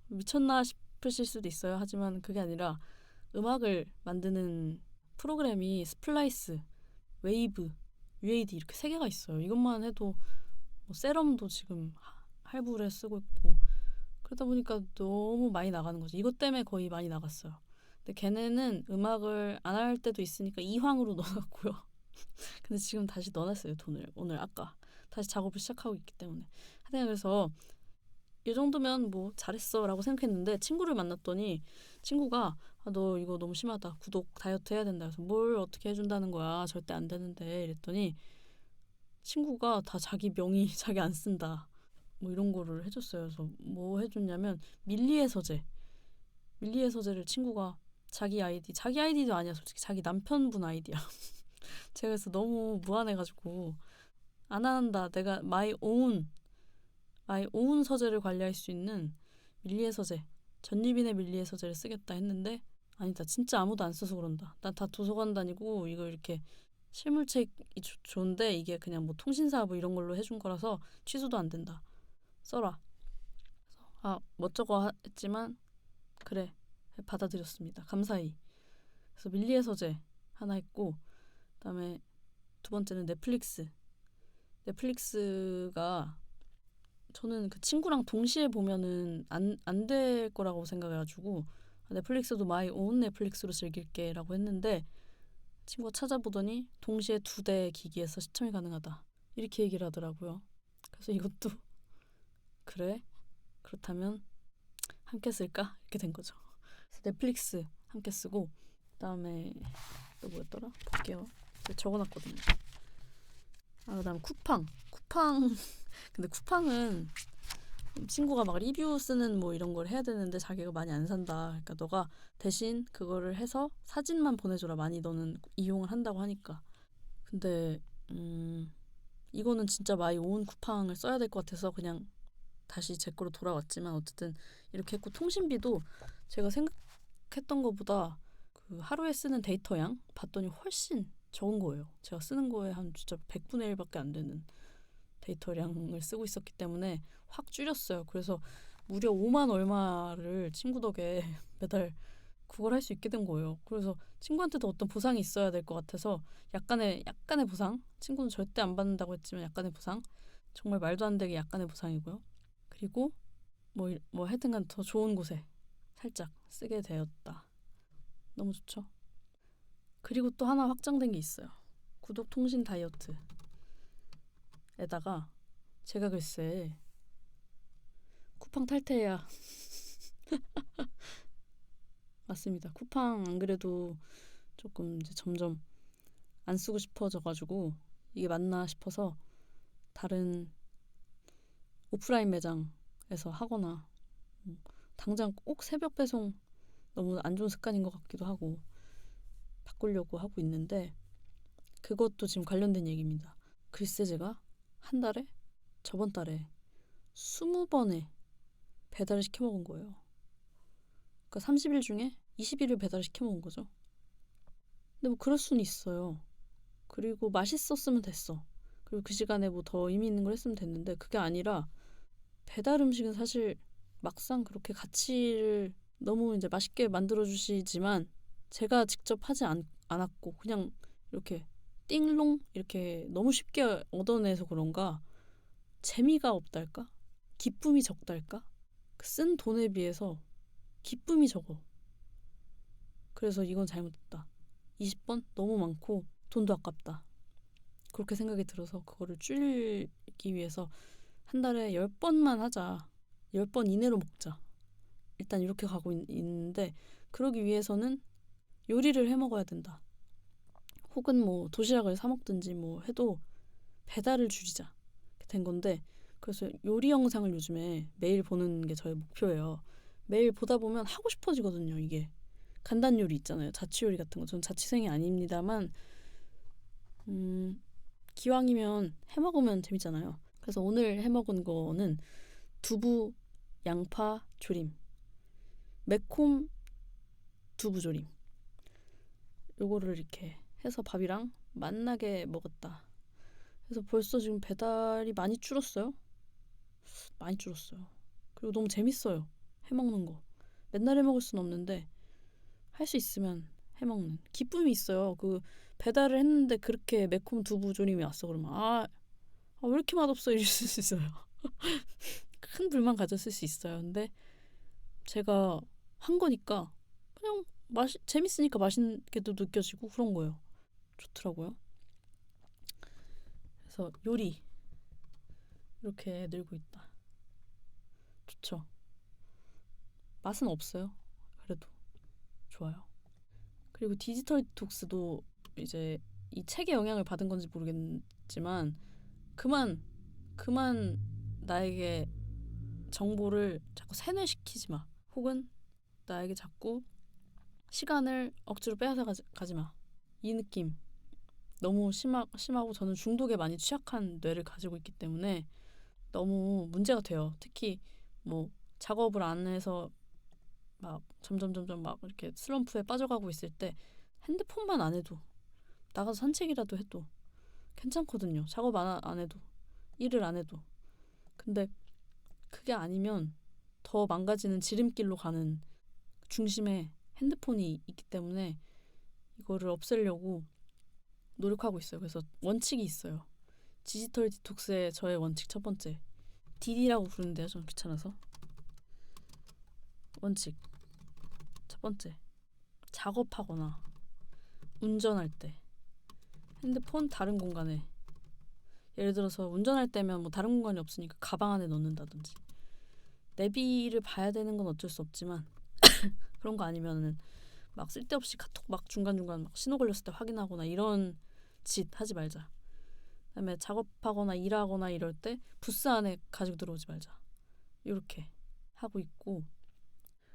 미쳤나 싶으실 수도 있어요. 하지만 그게 아니라 음악을 만드는 프로그램이 스플라이스, 웨이브, UAD 이렇게 세 개가 있어요. 이것만 해도 뭐 세럼도 지금 할부를 쓰고 있고 그러다 보니까 너무 많이 나가는 거죠. 이것 때문에 거의 많이 나갔어요. 근데 걔네는 음악을 안 할 때도 있으니까 2황으로 넣어놨고요. 근데 지금 다시 넣어놨어요. 돈을. 오늘 아까 다시 작업을 시작하고 있기 때문에. 하여튼 그래서 이 정도면 뭐 잘했어 라고 생각했는데 친구를 만났더니 친구가 너 이거 너무 심하다. 구독 다이어트 해야 된다. 그래서 뭘 어떻게 해준다는 거야. 절대 안 되는데 이랬더니 친구가 다 자기 명의 자기 안 쓴다. 뭐 이런 거를 해줬어요. 그래서 뭐 해줬냐면 밀리의 서재를 친구가 자기 아이디도 아니야. 솔직히 자기 남편분 아이디야. 제가 그래서 너무 무안해가지고 안 한다. 내가 my own 서재를 관리할 수 있는 밀리의 서재, 전리빈의 밀리의 서재를 쓰겠다 했는데 아니다. 진짜 아무도 안 써서 그런다. 난 다 도서관 다니고 이거 이렇게 실물책이 좋은데 이게 그냥 뭐 통신사 뭐 이런 걸로 해준 거라서 취소도 안 된다. 써라. 멋쩍어 했지만 그래 받아들였습니다. 감사히. 그래서 밀리의 서재 하나 했고 그다음에 두 번째는 넷플릭스가 저는 그 친구랑 동시에 보면은 안 될 거라고 생각해가지고 넷플릭스도 마이 온 넷플릭스로 즐길게 라고 했는데 친구가 찾아보더니 동시에 2대 기기에서 시청이 가능하다 이렇게 얘기를 하더라고요. 그래서 이것도 그래? 그렇다면 함께 쓸까? 이렇게 된 거죠. 그래서 넷플릭스 함께 쓰고 그다음에 또 뭐였더라? 볼게요. 적어놨거든요. 그다음 쿠팡 근데 쿠팡은 친구가 막 리뷰 쓰는 뭐 이런 걸 해야 되는데 자기가 많이 안 산다. 그러니까 너가 대신 그거를 해서 사진만 보내줘라. 많이 너는 이용을 한다고 하니까. 근데 이거는 진짜 마이 온 쿠팡을 써야 될 것 같아서 그냥 다시 제 거로 돌아왔지만 어쨌든 이렇게 했고 통신비도 제가 생각했던 것보다 그 하루에 쓰는 데이터 양 봤더니 훨씬 적은 거예요. 제가 쓰는 거에 한 진짜 100분의 1밖에 안 되는 데이터량을 쓰고 있었기 때문에 확 줄였어요. 그래서 무려 5만 얼마를 친구 덕에 매달 그걸 할 수 있게 된 거예요. 그래서 친구한테도 어떤 보상이 있어야 될 것 같아서 약간의 보상. 친구는 절대 안 받는다고 했지만 약간의 보상. 정말 말도 안 되게 약간의 보상이고요. 그리고 뭐 하여튼간 더 좋은 곳에 살짝 쓰게 되었다. 너무 좋죠. 그리고 또 하나 확장된 게 있어요. 구독 통신 다이어트에다가 제가 글쎄 쿠팡 탈퇴해야 맞습니다. 쿠팡 안 그래도 조금 이제 점점 안 쓰고 싶어져가지고 이게 맞나 싶어서 다른 오프라인 매장에서 하거나 당장 꼭 새벽 배송 너무 안 좋은 습관인 것 같기도 하고 바꾸려고 하고 있는데 그것도 지금 관련된 얘기입니다. 글쎄 제가 저번 달에 20번에 배달을 시켜 먹은 거예요. 그러니까 30일 중에 20일을 배달을 시켜 먹은 거죠. 근데 뭐 그럴 수는 있어요. 그리고 맛있었으면 됐어. 그리고 그 시간에 뭐 더 의미 있는 걸 했으면 됐는데 그게 아니라 배달 음식은 사실 막상 그렇게 가치를 너무 이제 맛있게 만들어 주시지만 제가 직접 하지 않았고 그냥 이렇게 띵롱 이렇게 너무 쉽게 얻어내서 그런가 재미가 없달까? 기쁨이 적달까? 쓴 돈에 비해서 기쁨이 적어. 그래서 이건 잘못됐다. 20번 너무 많고 돈도 아깝다. 그렇게 생각이 들어서 그거를 줄이기 위해서 한 달에 10번만 하자. 10번 이내로 먹자. 일단 이렇게 가고 있는데 그러기 위해서는 요리를 해 먹어야 된다. 혹은 뭐 도시락을 사 먹든지 뭐 해도 배달을 줄이자. 이렇게 된 건데 그래서 요리 영상을 요즘에 매일 보는 게 저의 목표예요. 매일 보다 보면 하고 싶어지거든요. 이게 간단 요리 있잖아요. 자취 요리 같은 거. 저는 자취생이 아닙니다만 기왕이면 해 먹으면 재밌잖아요. 그래서 오늘 해 먹은 거는 두부 양파 조림, 매콤 두부 조림. 요거를 이렇게 해서 밥이랑 맛나게 먹었다. 그래서 벌써 지금 배달이 많이 줄었어요. 많이 줄었어요. 그리고 너무 재밌어요. 해먹는 거. 맨날 해먹을 순 없는데 할 수 있으면 해먹는 기쁨이 있어요. 그 배달을 했는데 그렇게 매콤 두부 조림이 왔어. 그러면 왜 이렇게 맛없어 이럴 수 있어요. 큰 불만 가졌을 수 있어요. 근데 제가 한 거니까 그냥 재밌으니까 맛있게도 느껴지고 그런 거예요. 좋더라고요. 그래서 요리 이렇게 늘고 있다. 좋죠. 맛은 없어요. 그래도 좋아요. 그리고 디지털 디톡스도 이제 이 책의 영향을 받은 건지 모르겠지만 그만 나에게 정보를 자꾸 세뇌시키지 마. 혹은 나에게 자꾸 시간을 억지로 빼앗아 가지 마. 이 느낌 너무 심하고 저는 중독에 많이 취약한 뇌를 가지고 있기 때문에 너무 문제가 돼요. 특히 뭐 작업을 안 해서 막 점점 막 이렇게 슬럼프에 빠져가고 있을 때 핸드폰만 안 해도 나가서 산책이라도 해도 괜찮거든요. 작업 안 해도 일을 안 해도. 근데 그게 아니면 더 망가지는 지름길로 가는 중심에 핸드폰이 있기 때문에 이거를 없애려고 노력하고 있어요. 그래서 원칙이 있어요. 디지털 디톡스의 저의 원칙 첫 번째. DD라고 부르는데요. 전 귀찮아서. 원칙 첫 번째. 작업하거나 운전할 때 핸드폰 다른 공간에, 예를 들어서 운전할 때면 뭐 다른 공간이 없으니까 가방 안에 넣는다든지, 내비를 봐야 되는 건 어쩔 수 없지만 그런 거 아니면은 막 쓸데없이 카톡 막 중간중간 막 신호 걸렸을 때 확인하거나 이런 짓 하지 말자. 그다음에 작업하거나 일하거나 이럴 때 부스 안에 가지고 들어오지 말자. 이렇게 하고 있고.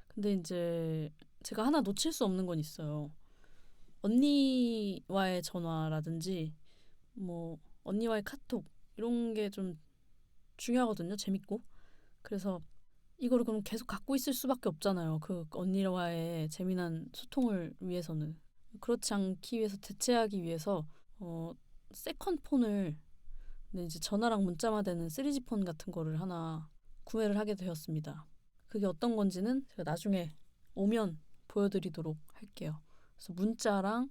근데 이제 제가 하나 놓칠 수 없는 건 있어요. 언니와의 전화라든지 뭐 언니와의 카톡 이런 게 좀 중요하거든요. 재밌고. 그래서 이거를 그럼 계속 갖고 있을 수밖에 없잖아요. 그 언니와의 재미난 소통을 위해서는. 그렇지 않기 위해서, 대체하기 위해서 세컨 폰을, 근데 이제 전화랑 문자만 되는 3G 폰 같은 거를 하나 구매를 하게 되었습니다. 그게 어떤 건지는 제가 나중에 오면 보여드리도록 할게요. 그래서 문자랑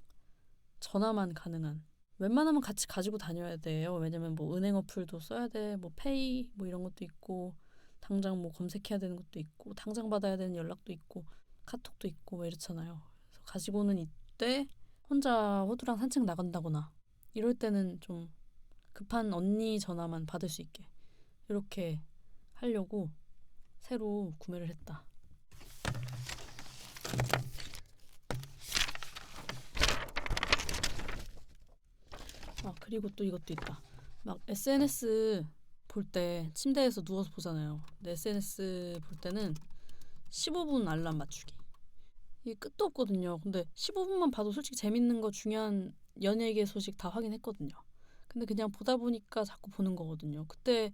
전화만 가능한, 웬만하면 같이 가지고 다녀야 돼요. 왜냐면 뭐 은행 어플도 써야 돼, 뭐 페이 뭐 이런 것도 있고, 당장 뭐 검색해야 되는 것도 있고, 당장 받아야 되는 연락도 있고, 카톡도 있고 뭐 이렇잖아요. 그래서 가지고는 이때 혼자 호두랑 산책 나간다거나 이럴 때는 좀 급한 언니 전화만 받을 수 있게 이렇게 하려고 새로 구매를 했다. 그리고 또 이것도 있다. 막 SNS 볼 때 침대에서 누워서 보잖아요. 근데 SNS 볼 때는 15분 알람 맞추기. 이게 끝도 없거든요. 근데 15분만 봐도 솔직히 재밌는 거, 중요한 연예계 소식 다 확인했거든요. 근데 그냥 보다 보니까 자꾸 보는 거거든요. 그때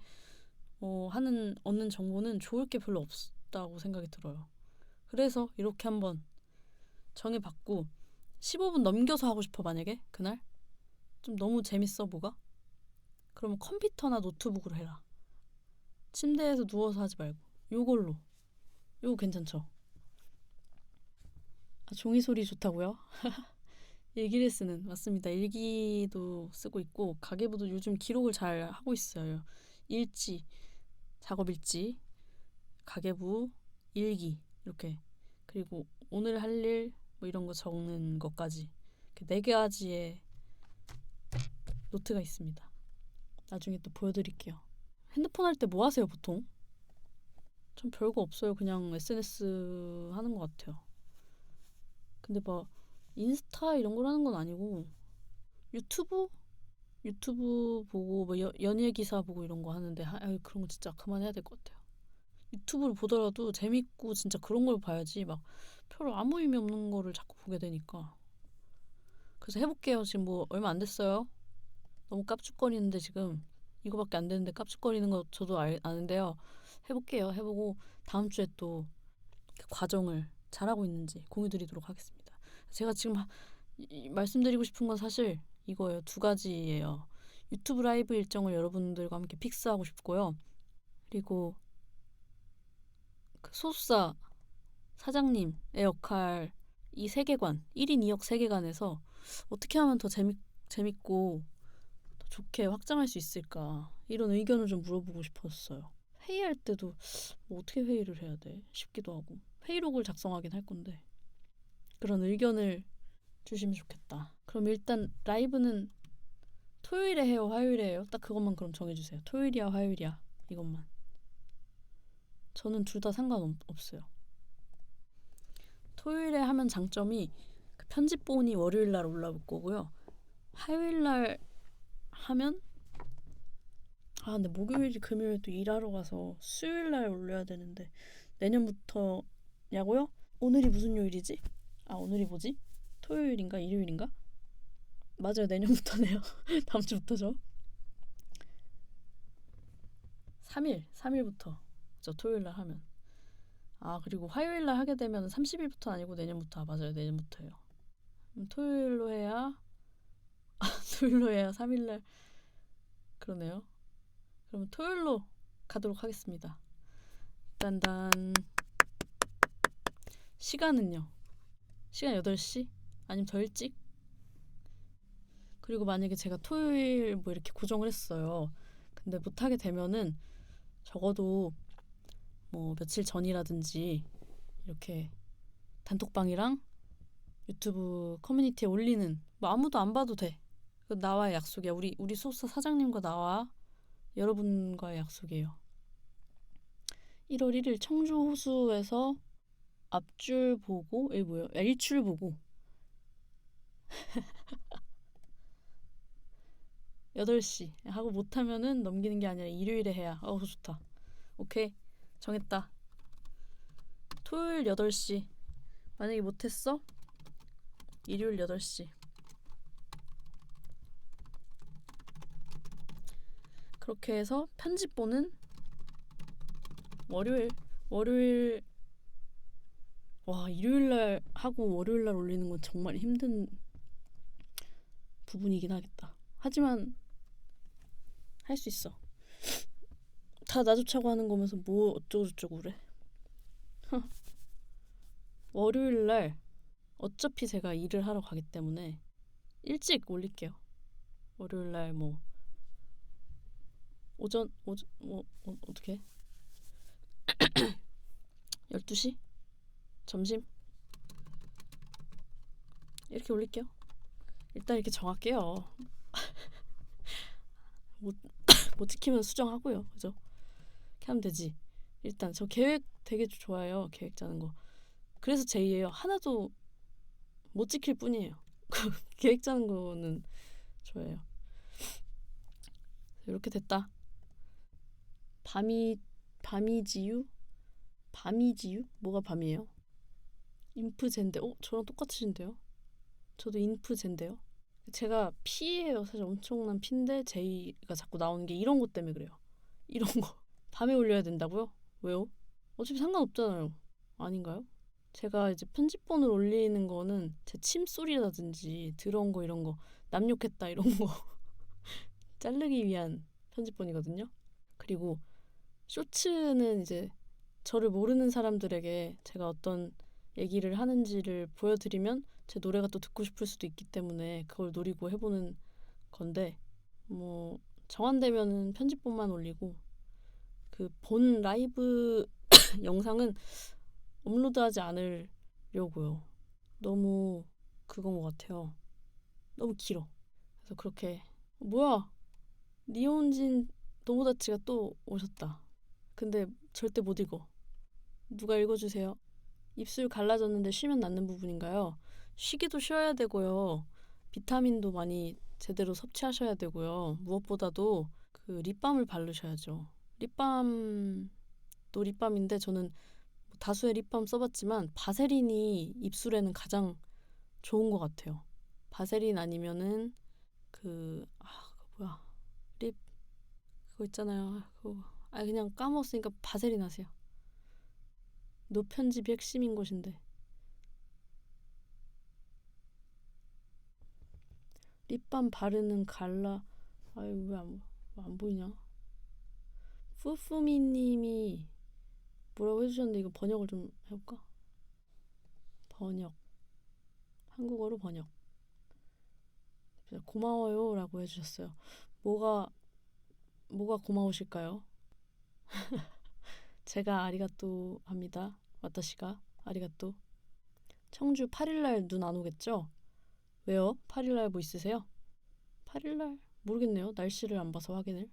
얻는 정보는 좋을 게 별로 없다고 생각이 들어요. 그래서 이렇게 한번 정해봤고, 15분 넘겨서 하고 싶어. 만약에 그날 좀 너무 재밌어 뭐가? 그러면 컴퓨터나 노트북으로 해라. 침대에서 누워서 하지 말고 요걸로. 요거 괜찮죠? 종이 소리 좋다고요? 일기를 쓰는, 맞습니다. 일기도 쓰고 있고 가계부도 요즘 기록을 잘 하고 있어요. 일지, 작업 일지, 가계부, 일기 이렇게. 그리고 오늘 할 일 뭐 이런 거 적는 것까지, 네 가지의 노트가 있습니다. 나중에 또 보여드릴게요. 핸드폰 할 때 뭐 하세요 보통? 전 별거 없어요. 그냥 SNS 하는 것 같아요. 근데 막 인스타 이런 걸 하는 건 아니고 유튜브? 유튜브 보고 뭐 연예 기사 보고 이런 거 하는데 그런 거 진짜 그만해야 될 것 같아요. 유튜브를 보더라도 재밌고 진짜 그런 걸 봐야지 막 별로 아무 의미 없는 거를 자꾸 보게 되니까. 그래서 해볼게요. 지금 뭐 얼마 안 됐어요. 너무 깝죽거리는데 지금 이거밖에 안 되는데 깝죽거리는 거 저도 아는데요. 해볼게요. 해보고 다음 주에 또 그 과정을 잘하고 있는지 공유드리도록 하겠습니다. 제가 지금 말씀드리고 싶은 건 사실 이거예요. 두 가지예요. 유튜브 라이브 일정을 여러분들과 함께 픽스하고 싶고요. 그리고 그 소속사 사장님의 역할 이 세계관 1인 2역 세계관에서 어떻게 하면 더 재밌고 더 좋게 확장할 수 있을까 이런 의견을 좀 물어보고 싶었어요. 회의할 때도 뭐 어떻게 회의를 해야 돼 싶기도 하고 회의록을 작성하긴 할 건데 그런 의견을 주시면 좋겠다. 그럼 일단 라이브는 토요일에 해요 화요일에 해요? 딱 그것만 그럼 정해주세요. 토요일이야 화요일이야 이것만. 저는 둘 다 상관없어요. 토요일에 하면 장점이 그 편집본이 월요일날 올라올 거고요. 화요일날 하면 근데 목요일 금요일 또 일하러 가서 수요일날 올려야 되는데 내년부터냐고요? 오늘이 무슨 요일이지? 오늘이 뭐지? 토요일인가 일요일인가? 맞아요 내년부터네요. 다음 주부터죠. 3일부터 저 토요일날 하면 그리고 화요일날 하게 되면 30일부터 아니고 내년부터 맞아요 내년부터예요. 토요일로 해야 토요일로 해야 3일날 그러네요. 그러면 토요일로 가도록 하겠습니다. 딴딴 시간은요? 시간 8시? 아니면 더 일찍? 그리고 만약에 제가 토요일 뭐 이렇게 고정을 했어요. 근데 못하게 되면은 적어도 뭐 며칠 전이라든지 이렇게 단톡방이랑 유튜브 커뮤니티에 올리는 뭐 아무도 안 봐도 돼. 나와의 약속이야. 우리 소속사 사장님과 나와 여러분과의 약속이에요. 1월 1일 청주 호수에서 앞줄 보고 이게 뭐예요? 일출 보고 8시 하고 못하면은 넘기는 게 아니라 일요일에 해야 좋다. 오케이 정했다. 토요일 8시 만약에 못했어? 일요일 8시 그렇게 해서 편집본은 월요일 일요일날 하고 월요일날 올리는 건 정말 힘든 부분이긴 하겠다. 하지만 할 수 있어. 다 나조차고 하는 거면서 뭐 어쩌고저쩌고 그래. 월요일날 어차피 제가 일을 하러 가기 때문에 일찍 올릴게요. 월요일날 뭐 오전 뭐 어떻게 12시? 점심? 이렇게 올릴게요. 일단 이렇게 정할게요. 못 지키면 수정하고요. 그죠? 이렇게 하면 되지. 일단 저 계획 되게 좋아해요. 계획 짜는 거. 그래서 제이예요. 하나도 못 지킬 뿐이에요. 계획 짜는 거는 좋아해요. 이렇게 됐다. 밤이지유? 뭐가 밤이에요? 인프젠데 저랑 똑같으신데요? 저도 인프젠데요? 제가 P예요. 사실 엄청난 P인데 J가 자꾸 나오는 게 이런 것 때문에 그래요. 이런 거 밤에 올려야 된다고요? 왜요? 어차피 상관없잖아요. 아닌가요? 제가 이제 편집본을 올리는 거는 제 침소리라든지 들어온 거 이런 거 남 욕했다 이런 거 자르기 위한 편집본이거든요. 그리고 쇼츠는 이제 저를 모르는 사람들에게 제가 어떤 얘기를 하는지를 보여드리면 제 노래가 또 듣고 싶을 수도 있기 때문에 그걸 노리고 해보는 건데 뭐 정한되면은 편집본만 올리고 그 본 라이브 영상은 업로드하지 않으려고요. 너무 그건 것 같아요. 너무 길어. 그래서 그렇게 뭐야? 니혼진 도모다치가 또 오셨다. 근데 절대 못 읽어. 누가 읽어주세요. 입술 갈라졌는데 쉬면 낫는 부분인가요? 쉬기도 쉬어야 되고요. 비타민도 많이 제대로 섭취하셔야 되고요. 무엇보다도 그 립밤을 바르셔야죠. 립밤도 립밤인데 저는 다수의 립밤 써봤지만 바세린이 입술에는 가장 좋은 것 같아요. 바세린 아니면은 그거 뭐야, 립 그거 있잖아요. 그거 그냥 까먹었으니까 바세린 하세요. 노편집이 핵심인 곳인데. 립밤 바르는 갈라. 아유, 왜 안 보이냐? 푸푸미님이 뭐라고 해주셨는데 이거 번역을 좀 해볼까? 번역, 한국어로 번역. 고마워요라고 해주셨어요. 뭐가 고마우실까요? 제가 아리가또 합니다. 와타시가 아리가또. 청주 8일날 눈 안 오겠죠? 왜요? 8일날 뭐 있으세요? 8일날 모르겠네요. 날씨를 안 봐서 확인을.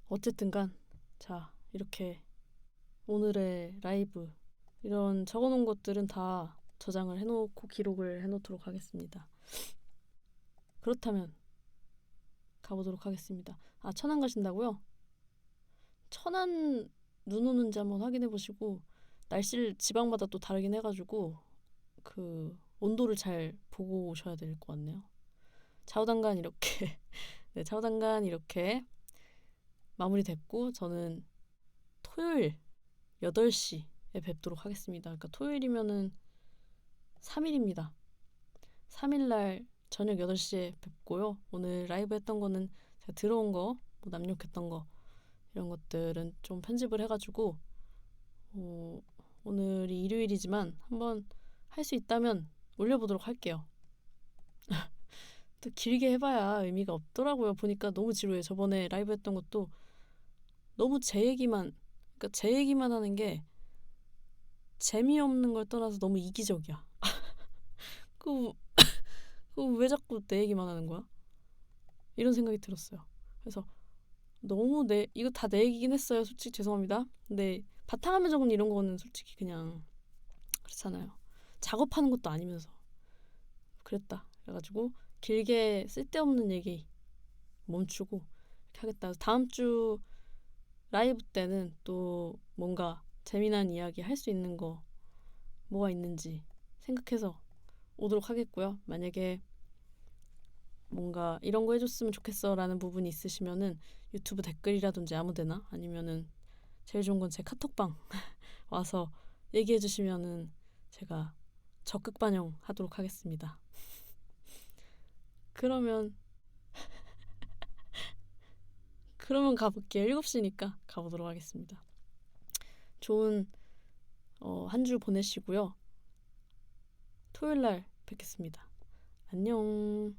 어쨌든간 자, 이렇게 오늘의 라이브 이런 적어놓은 것들은 다 저장을 해놓고 기록을 해놓도록 하겠습니다. 그렇다면 가보도록 하겠습니다. 천안 가신다고요? 천안 눈 오는지 한번 확인해 보시고, 날씨를 지방마다 또 다르긴 해가지고 그 온도를 잘 보고 오셔야 될 것 같네요. 좌우단간 이렇게 네, 좌우단간 이렇게 마무리됐고, 저는 토요일 8시에 뵙도록 하겠습니다. 그러니까 토요일이면은 3일입니다. 3일날 저녁 8시에 뵙고요. 오늘 라이브 했던 거는 제가 들어온 거, 뭐 남욕했던 거 이런 것들은 좀 편집을 해가지고 오늘이 일요일이지만 한번 할 수 있다면 올려보도록 할게요. 또 길게 해봐야 의미가 없더라고요. 보니까 너무 지루해요. 저번에 라이브 했던 것도 너무 그러니까 제 얘기만 하는 게 재미없는 걸 떠나서 너무 이기적이야. 그 왜 자꾸 내 얘기만 하는 거야? 이런 생각이 들었어요. 그래서 너무 이거 다 내 얘기긴 했어요. 솔직히 죄송합니다. 근데 바탕화면 적은 이런 거는 솔직히 그냥 그렇잖아요. 작업하는 것도 아니면서 그랬다. 그래가지고 길게 쓸데없는 얘기 멈추고 이렇게 하겠다. 다음 주 라이브 때는 또 뭔가 재미난 이야기 할 수 있는 거 뭐가 있는지 생각해서 오도록 하겠고요. 만약에 뭔가 이런 거 해줬으면 좋겠어 라는 부분이 있으시면은 유튜브 댓글이라든지 아무데나, 아니면은 제일 좋은 건 제 카톡방 와서 얘기해 주시면은 제가 적극 반영하도록 하겠습니다. 그러면 가볼게요. 7시니까 가보도록 하겠습니다. 좋은 한 주 보내시고요. 토요일날 뵙겠습니다. 안녕.